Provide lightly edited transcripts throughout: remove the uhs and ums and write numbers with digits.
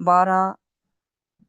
12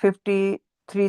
53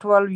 12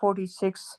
46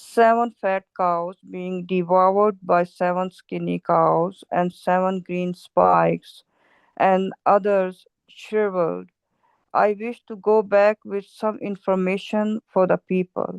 seven fat cows being devoured by seven skinny cows and seven green spikes and others shriveled. I wish to go back with some information for the people.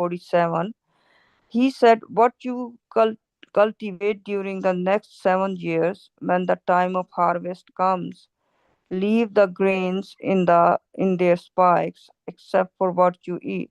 47। He said, what you cultivate during the next 7 years, when the time of harvest comes, leave the grains in their spikes, except for what you eat.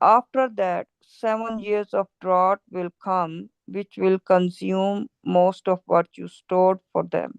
After that, 7 years of drought will come, which will consume most of what you stored for them.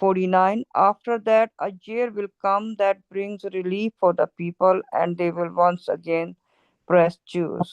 49। After that, a year will come that brings relief for the people, and they will once again press Jews.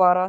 12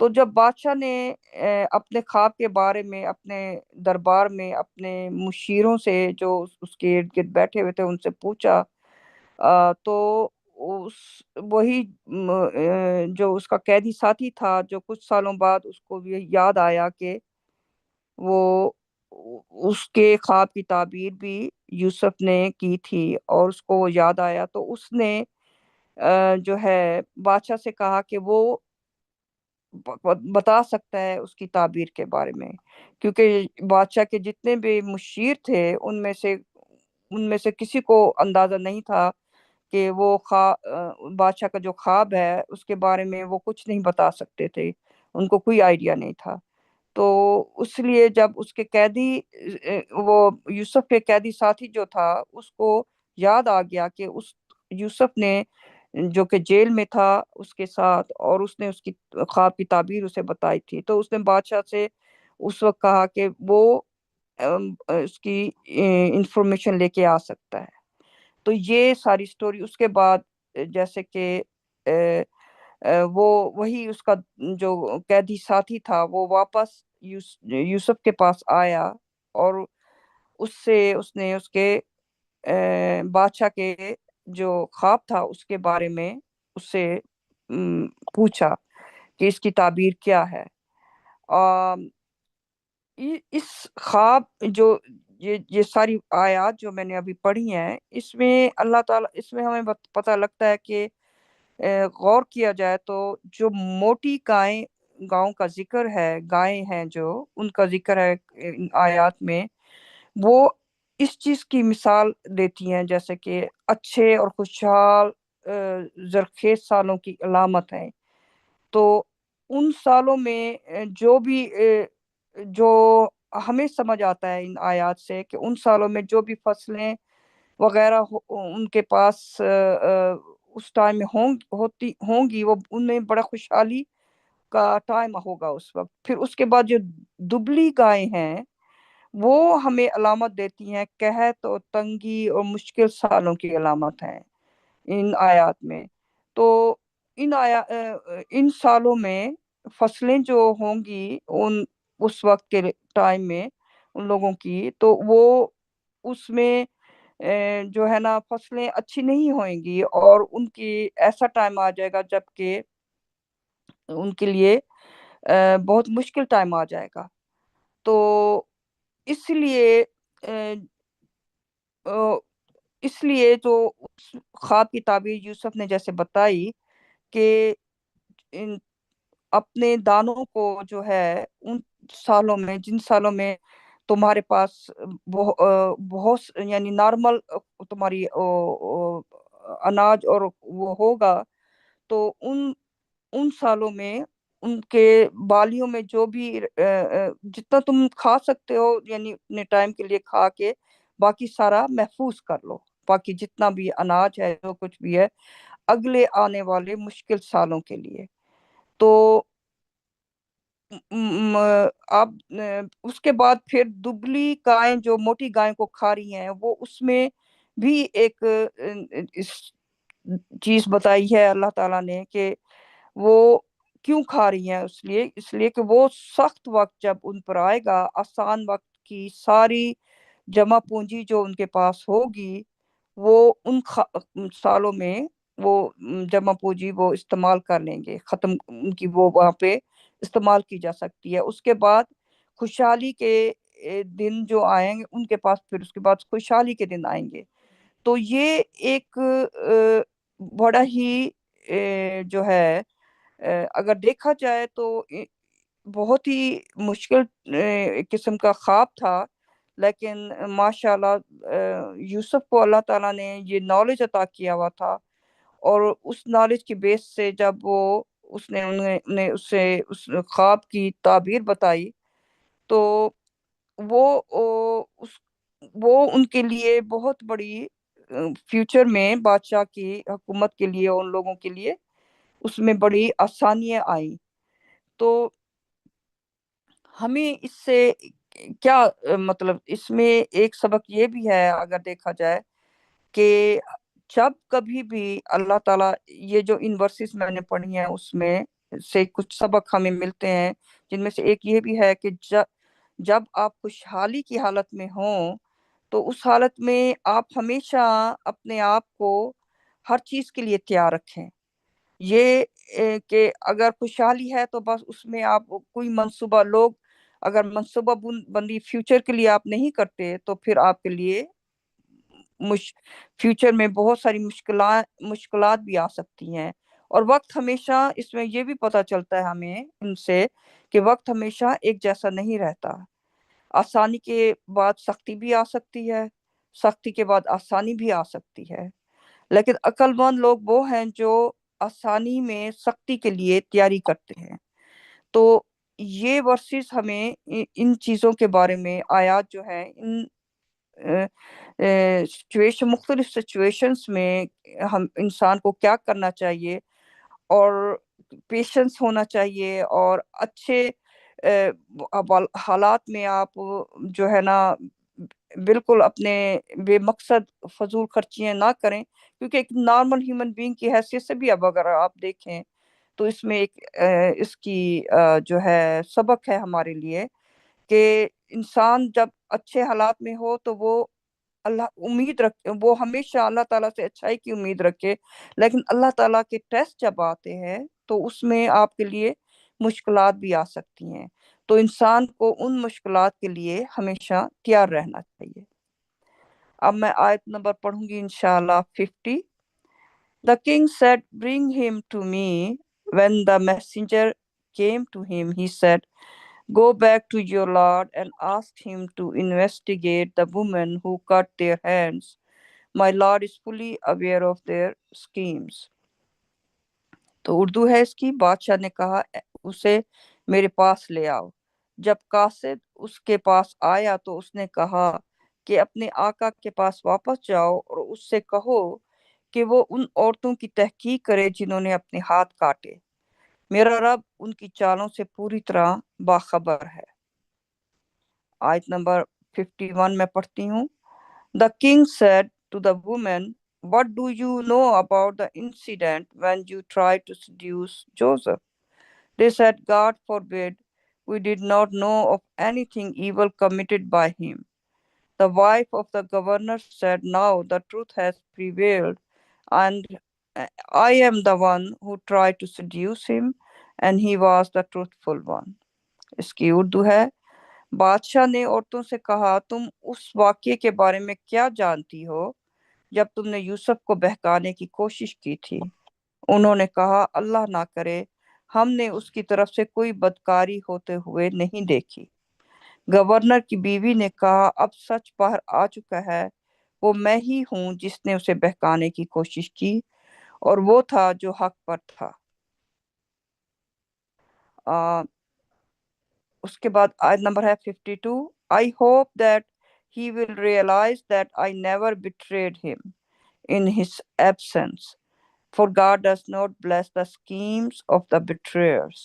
تو جب بادشاہ نے اپنے خواب کے بارے میں اپنے دربار میں اپنے مشیروں سے جو اس کے ارد گرد بیٹھے ہوئے تھے ان سے پوچھا، تو اس وہی جو اس کا قیدی ساتھی تھا، جو کچھ سالوں بعد اس کو یہ یاد آیا کہ وہ اس کے خواب کی تعبیر بھی یوسف نے کی تھی، اور اس کو وہ یاد آیا، تو اس نے جو ہے بادشاہ سے کہا کہ وہ بتا سکتا ہے اس کی تعبیر کے بارے میں، کیونکہ بادشاہ کے جتنے بھی مشیر تھے ان میں سے کسی کو اندازہ نہیں تھا کہ وہ بادشاہ کا جو خواب ہے اس کے بارے میں وہ کچھ نہیں بتا سکتے تھے، ان کو کوئی آئیڈیا نہیں تھا۔ تو اس لیے جب اس کے قیدی وہ یوسف کے قیدی ساتھی جو تھا اس کو یاد آ گیا کہ اس یوسف نے جو کہ جیل میں تھا اس کے ساتھ، اور اس نے اس کی خواب کی تعبیر اسے بتائی تھی، تو اس نے بادشاہ سے اس وقت کہا کہ وہ اس کی انفارمیشن لے کے آ سکتا ہے۔ تو یہ ساری سٹوری اس کے بعد جیسے کہ وہ وہی اس کا جو قیدی ساتھی تھا وہ واپس یوسف کے پاس آیا، اور اس نے اس کے بادشاہ کے جو خواب تھا اس کے بارے میں اس سے م، پوچھا کہ اس کی تعبیر کیا ہے۔ آم، اس خواب جو یہ ساری آیات جو میں نے ابھی پڑھی ہیں، اس میں اللہ تعالیٰ، اس میں ہمیں پتہ لگتا ہے کہ غور کیا جائے تو جو موٹی گاؤں کا ذکر ہے، گائیں ہیں جو ان کا ذکر ہے ان آیات میں، وہ اس چیز کی مثال دیتی ہیں جیسے کہ اچھے اور خوشحال زرخیز سالوں کی علامت ہے۔ تو ان سالوں میں جو ہمیں سمجھ آتا ہے ان آیات سے کہ ان سالوں میں جو بھی فصلیں وغیرہ ان کے پاس اس ٹائم میں ہوں گی، وہ ان میں بڑا خوشحالی کا ٹائم ہوگا اس وقت۔ پھر اس کے بعد جو دبلی گائیں ہیں وہ ہمیں علامت دیتی ہیں قحط اور تنگی اور مشکل سالوں کی علامت ہیں ان آیات میں۔ تو ان سالوں میں فصلیں جو ہوں گی اس وقت کے ٹائم میں ان لوگوں کی، تو وہ اس میں جو ہے نا فصلیں اچھی نہیں ہوئیں گی، اور ان کی ایسا ٹائم آ جائے گا جب کہ ان کے لیے بہت مشکل ٹائم آ جائے گا۔ تو اس لیے آ، آ، اس لیے جو اس خواب کی تعبیر یوسف نے جیسے بتائی کہ ان اپنے دانوں کو جو ہے ان سالوں میں، جن سالوں میں تمہارے پاس بہت یعنی نارمل تمہاری اناج اور وہ ہوگا، تو ان سالوں میں ان کے بالیوں میں جو بھی جتنا تم کھا سکتے ہو یعنی اپنے ٹائم کے لیے کھا کے باقی سارا محفوظ کر لو، باقی جتنا بھی اناج ہے جو کچھ بھی ہے اگلے آنے والے مشکل سالوں کے لیے۔ تو اب اس کے بعد پھر دبلی گائیں جو موٹی گائیں کو کھا رہی ہیں، وہ اس میں بھی ایک اس چیز بتائی ہے اللہ تعالیٰ نے کہ وہ کیوں کھا رہی ہیں، اس لیے کہ وہ سخت وقت جب ان پر آئے گا، آسان وقت کی ساری جمع پونجی جو ان کے پاس ہوگی وہ سالوں میں وہ جمع پونجی وہ استعمال کر لیں گے، ختم ان کی وہ وہاں پہ استعمال کی جا سکتی ہے۔ اس کے بعد خوشحالی کے دن جو آئیں گے ان کے پاس، پھر اس کے بعد خوشحالی کے دن آئیں گے۔ تو یہ ایک بڑا ہی جو ہے اگر دیکھا جائے تو بہت ہی مشکل قسم کا خواب تھا، لیکن ماشاء اللہ یوسف کو اللہ تعالیٰ نے یہ نالج عطا کیا ہوا تھا، اور اس نالج کی بیس سے جب انہیں نے اس سے اس خواب کی تعبیر بتائی، تو وہ اس وہ ان کے لیے بہت بڑی فیوچر میں بادشاہ کی حکومت کے لیے اور ان لوگوں کے لیے اس میں بڑی آسانیاں آئیں۔ تو ہمیں اس سے کیا مطلب اس میں ایک سبق یہ بھی ہے اگر دیکھا جائے کہ جب کبھی بھی اللہ تعالیٰ، یہ جو ان ورسز میں نے پڑھی ہیں اس میں سے کچھ سبق ہمیں ملتے ہیں، جن میں سے ایک یہ بھی ہے کہ جب آپ خوشحالی کی حالت میں ہوں تو اس حالت میں آپ ہمیشہ اپنے آپ کو ہر چیز کے لیے تیار رکھیں۔ یہ کہ اگر خوشحالی ہے تو بس اس میں آپ کوئی منصوبہ، لوگ اگر منصوبہ بندی فیوچر کے لیے آپ نہیں کرتے تو پھر آپ کے لیے مش فیوچر میں بہت ساری مشکلات بھی آ سکتی ہیں۔ اور وقت ہمیشہ، اس میں یہ بھی پتہ چلتا ہے ہمیں ان سے کہ وقت ہمیشہ ایک جیسا نہیں رہتا۔ آسانی کے بعد سختی بھی آ سکتی ہے، سختی کے بعد آسانی بھی آ سکتی ہے، لیکن عقل مند لوگ وہ ہیں جو آسانی میں سختی کے لیے تیاری کرتے ہیں۔ تو یہ ورسز ہمیں ان چیزوں کے بارے میں، آیات جو ہیں، ان مختلف سچویشنز میں ہم انسان کو کیا کرنا چاہیے، اور پیشنس ہونا چاہیے، اور اچھے حالات میں آپ جو ہے نا بالکل اپنے بے مقصد فضول خرچیاں نہ کریں، کیونکہ ایک نارمل ہیومن بینگ کی حیثیت سے بھی اب اگر آپ دیکھیں تو اس میں ایک اس کی جو ہے سبق ہے ہمارے لیے کہ انسان جب اچھے حالات میں ہو تو وہ امید رکھے، وہ ہمیشہ اللہ تعالیٰ سے اچھائی کی امید رکھے، لیکن اللہ تعالیٰ کے ٹیسٹ جب آتے ہیں تو اس میں آپ کے لیے مشکلات بھی آ سکتی ہیں، تو انسان کو ان مشکلات کے لیے ہمیشہ تیار رہنا چاہیے۔ اب میں آیت نمبر پڑھوں گی انشاءاللہ 50۔ The king said, "Bring him to me." When the messenger came to him, he said, "Go back to your lord and ask him to investigate the women who cut their hands. My lord is fully aware of their schemes." تو اردو ہے اس کی، بادشاہ نے کہا اسے میرے پاس لے آؤ۔ جب قاصد اس کے پاس آیا تو اس نے کہا کہ اپنے آقا کے پاس واپس جاؤ اور اس سے کہو کہ وہ ان عورتوں کی تحقیق کرے جنہوں نے اپنے ہاتھ کاٹے۔ میرا رب ان کی چالوں سے پوری طرح باخبر ہے۔ آیت نمبر 51 میں پڑھتی ہوں۔ The king said to the woman, "What do you know about the incident when you tried to seduce Joseph?" They said, "God forbid, we did not know of anything evil committed by him." The wife of the governor said, "Now the truth has prevailed, and I am the one who tried to seduce him, and he was the truthful one." اس کی اردو ہے، بادشاہ نے عورتوں سے کہا، تم اس واقعے کے بارے میں کیا جانتی ہو جب تم نے یوسف کو بہکانے کی کوشش کی تھی؟ انہوں نے کہا، اللہ نہ کرے، ہم نے اس کی طرف سے کوئی بدکاری ہوتے ہوئے نہیں دیکھی۔ گورنر کی بیوی نے کہا، اب سچ باہر آ چکا ہے، وہ میں ہی ہوں جس نے اسے بہکانے کی کوشش کی، اور وہ تھا جو حق پر تھا۔ اس کے بعد آیت نمبر ہے 52۔ I hope that he will realize that I never betrayed him in his absence, for God does not bless the schemes of the betrayers.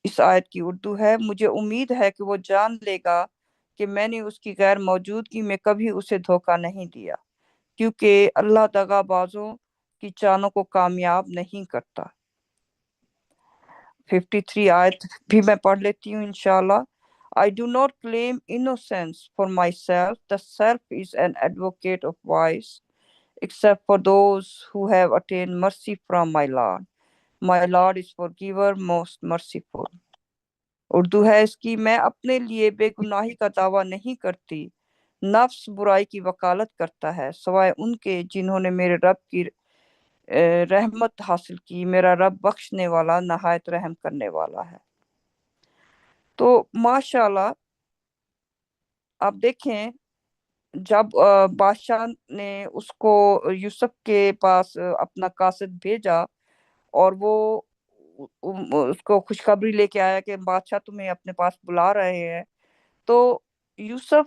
اس آیت کی اردو ہے، مجھے امید ہے کہ وہ جان لے گا کہ میں نے اس کی غیر موجودگی میں کبھی اسے دھوکہ نہیں دیا، کیونکہ اللہ دغا بازوں کی چالوں کو کامیاب نہیں کرتا۔ 53 آیت بھی میں پڑھ لیتی ہوں انشاءاللہ۔ I do not claim innocence for myself. The self is an advocate of vice, except for those who have attained mercy from my Lord. My Lord is forgiver, most merciful. Urdu ہے اس کی، میں اپنے لیے بے گناہی کا دعویٰ نہیں کرتی، نفس برائی کی وکالت کرتا ہے، سوائے ان کے جنہوں نے میرے رب کی رحمت حاصل کی۔ میرا رب بخشنے والا، نہایت رحم کرنے والا ہے۔ تو ماشاءاللہ آپ دیکھیں، جب بادشاہ نے اس کو یوسف کے پاس اپنا قاصد بھیجا اور وہ اس کو خوشخبری لے کے آیا کہ بادشاہ تمہیں اپنے پاس بلا رہے ہیں، تو یوسف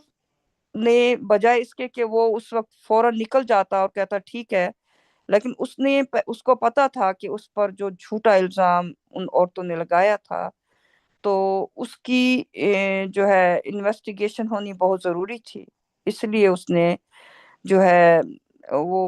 نے بجائے اس کے کہ وہ اس وقت فوراً نکل جاتا اور کہتا ٹھیک ہے، لیکن اس کو پتا تھا کہ اس پر جو جھوٹا الزام ان عورتوں نے لگایا تھا، تو اس کی جو ہے انویسٹیگیشن ہونی بہت ضروری تھی، اس لیے اس نے جو ہے وہ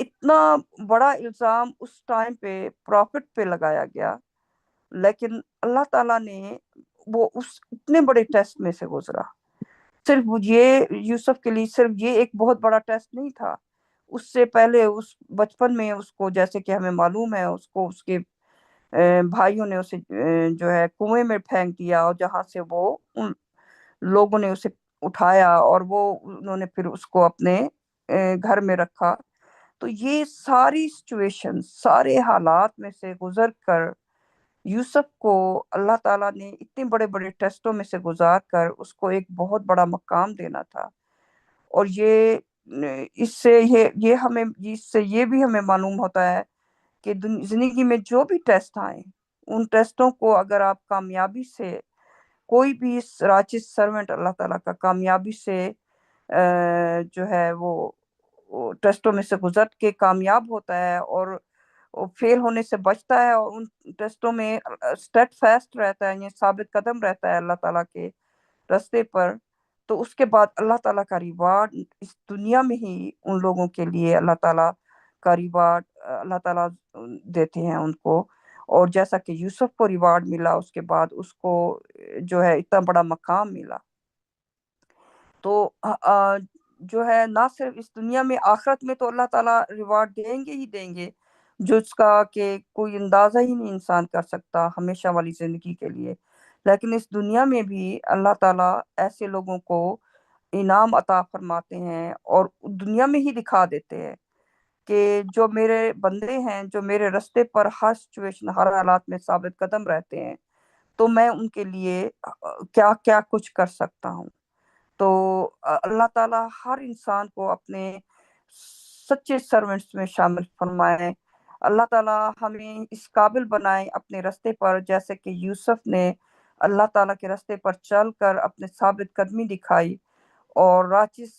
اتنا بڑا الزام اس ٹائم پہ پروفٹ پہ لگایا گیا، لیکن اللہ تعالیٰ نے وہ اس اتنے بڑے ٹیسٹ میں سے گزرا۔ صرف یہ یوسف کے لیے صرف یہ ایک بہت بڑا ٹیسٹ نہیں تھا، اس سے پہلے اس بچپن میں اس کو، جیسے کہ ہمیں معلوم ہے، اس کو اس کے بھائیوں نے اسے جو ہے کنویں میں پھینک دیا، اور جہاں سے وہ ان لوگوں نے اسے اٹھایا، اور وہ انہوں نے پھر اس کو اپنے گھر میں رکھا۔ تو یہ ساری سچویشن، سارے حالات میں سے گزر کر یوسف کو اللہ تعالیٰ نے اتنے بڑے بڑے ٹیسٹوں میں سے گزار کر اس کو ایک بہت بڑا مقام دینا تھا۔ اور اس سے یہ بھی ہمیں معلوم ہوتا ہے کہ زندگی میں جو بھی ٹیسٹ آئیں، ان ٹیسٹوں کو اگر آپ کامیابی سے، کوئی بھی راچس سرونٹ اللہ تعالیٰ کا کامیابی سے جو ہے وہ ٹیسٹوں میں سے گزر کے کامیاب ہوتا ہے، اور فیل ہونے سے بچتا ہے، اور ان ٹیسٹوں میں اسٹیڈ فاسٹ رہتا ہے، یعنی ثابت قدم رہتا ہے اللہ تعالیٰ کے راستے پر، تو اس کے بعد اللہ تعالیٰ کا ریوارڈ اس دنیا میں ہی ان لوگوں کے لیے اللہ تعالیٰ کا ریوارڈ اللہ تعالیٰ دیتے ہیں ان کو۔ اور جیسا کہ یوسف کو ریوارڈ ملا، اس کے بعد اس کو جو ہے اتنا بڑا مقام ملا، تو جو ہے نہ صرف اس دنیا میں، آخرت میں تو اللہ تعالیٰ ریوارڈ دیں گے ہی دیں گے، جو اس کا کہ کوئی اندازہ ہی نہیں انسان کر سکتا ہمیشہ والی زندگی کے لیے۔ لیکن اس دنیا میں بھی اللہ تعالیٰ ایسے لوگوں کو انعام عطا فرماتے ہیں، اور دنیا میں ہی دکھا دیتے ہیں کہ جو میرے بندے ہیں، جو میرے رستے پر ہر سچویشن، ہر حالات میں ثابت قدم رہتے ہیں، تو میں ان کے لیے کیا کیا کچھ کر سکتا ہوں۔ تو اللہ تعالیٰ ہر انسان کو اپنے سچے سرونٹس میں شامل فرمائے۔ اللہ تعالیٰ ہمیں اس قابل بنائے اپنے رستے پر، جیسے کہ یوسف نے اللہ تعالیٰ کے رستے پر چل کر اپنے ثابت قدمی دکھائی، اور راچس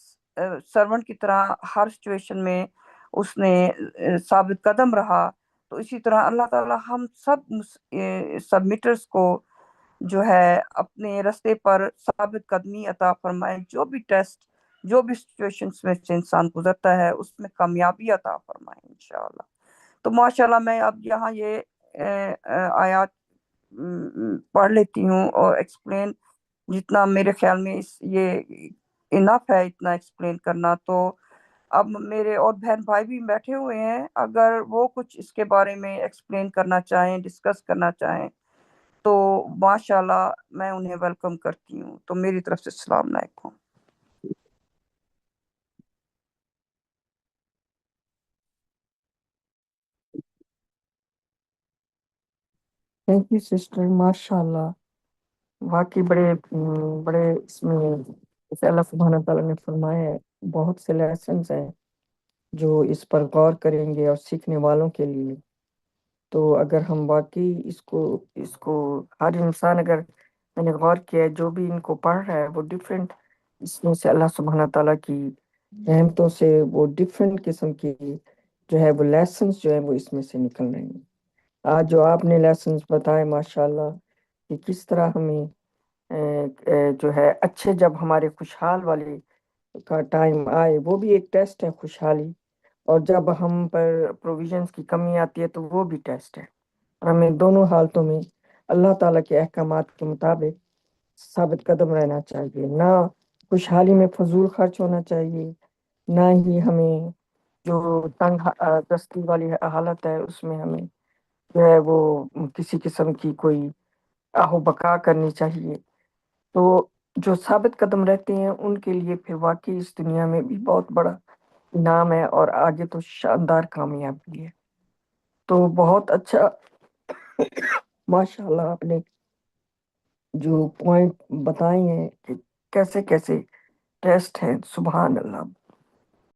سرونٹ کی طرح ہر سچویشن میں اس نے ثابت قدم رہا۔ تو اسی طرح اللہ تعالیٰ ہم سب سبمیٹرز کو جو ہے اپنے رستے پر ثابت قدمی عطا فرمائے، جو بھی ٹیسٹ، جو بھی سچویشنز میں سے انسان گزرتا ہے اس میں کامیابی عطا فرمائے انشاءاللہ۔ تو ماشاءاللہ میں اب یہاں یہ آیات پڑھ لیتی ہوں اور ایکسپلین، جتنا میرے خیال میں یہ انف ہے اتنا ایکسپلین کرنا۔ تو اب میرے اور بہن بھائی بھی بیٹھے ہوئے ہیں، اگر وہ کچھ اس کے بارے میں ایکسپلین کرنا چاہیں، ڈسکس کرنا چاہیں، تو ماشاءاللہ میں انہیں ویلکم کرتی ہوں۔ تو میری طرف سے السلام علیکم۔ تھینک یو سسٹر، ماشاء اللہ، واقعی بڑے اس میں جیسے اللہ سبحانہ تعالیٰ نے فرمایا ہے، بہت سے لیسنس ہیں جو اس پر غور کریں گے اور سیکھنے والوں کے لیے۔ تو اگر ہم واقعی اس کو ہر انسان، اگر میں نے غور کیا ہے، جو بھی ان کو پڑھ رہا ہے وہ ڈفرینٹ، اس میں سے اللہ سبحانہ تعالیٰ کی رحمتوں سے وہ ڈفرینٹ قسم کی جو ہے وہ لیسنس جو ہے وہ اس میں سے نکل رہے ہیں۔ آج جو آپ نے لیسنس بتائے ماشاءاللہ، کہ کس طرح ہمیں جو ہے اچھے، جب ہمارے خوشحال والے کا ٹائم آئے، وہ بھی ایک ٹیسٹ ہے خوشحالی، اور جب ہم پر پروویژنس کی کمی آتی ہے تو وہ بھی ٹیسٹ ہے۔ اور ہمیں دونوں حالتوں میں اللہ تعالیٰ کے احکامات کے مطابق ثابت قدم رہنا چاہیے، نہ خوشحالی میں فضول خرچ ہونا چاہیے، نہ ہی ہمیں جو تنگ دستی والی حالت ہے اس میں ہمیں جو ہے وہ کسی قسم کی کوئی آہو بقا کرنی چاہیے۔ تو جو ثابت قدم رہتے ہیں ان کے لیے پھر واقعی اس دنیا میں بھی بہت بڑا انعام ہے، اور آگے تو شاندار کامیابی ہے۔ تو بہت اچھا ماشاء اللہ آپ نے جو پوائنٹ بتائے ہیں کہ کیسے کیسے ٹیسٹ ہیں، سبحان اللہ،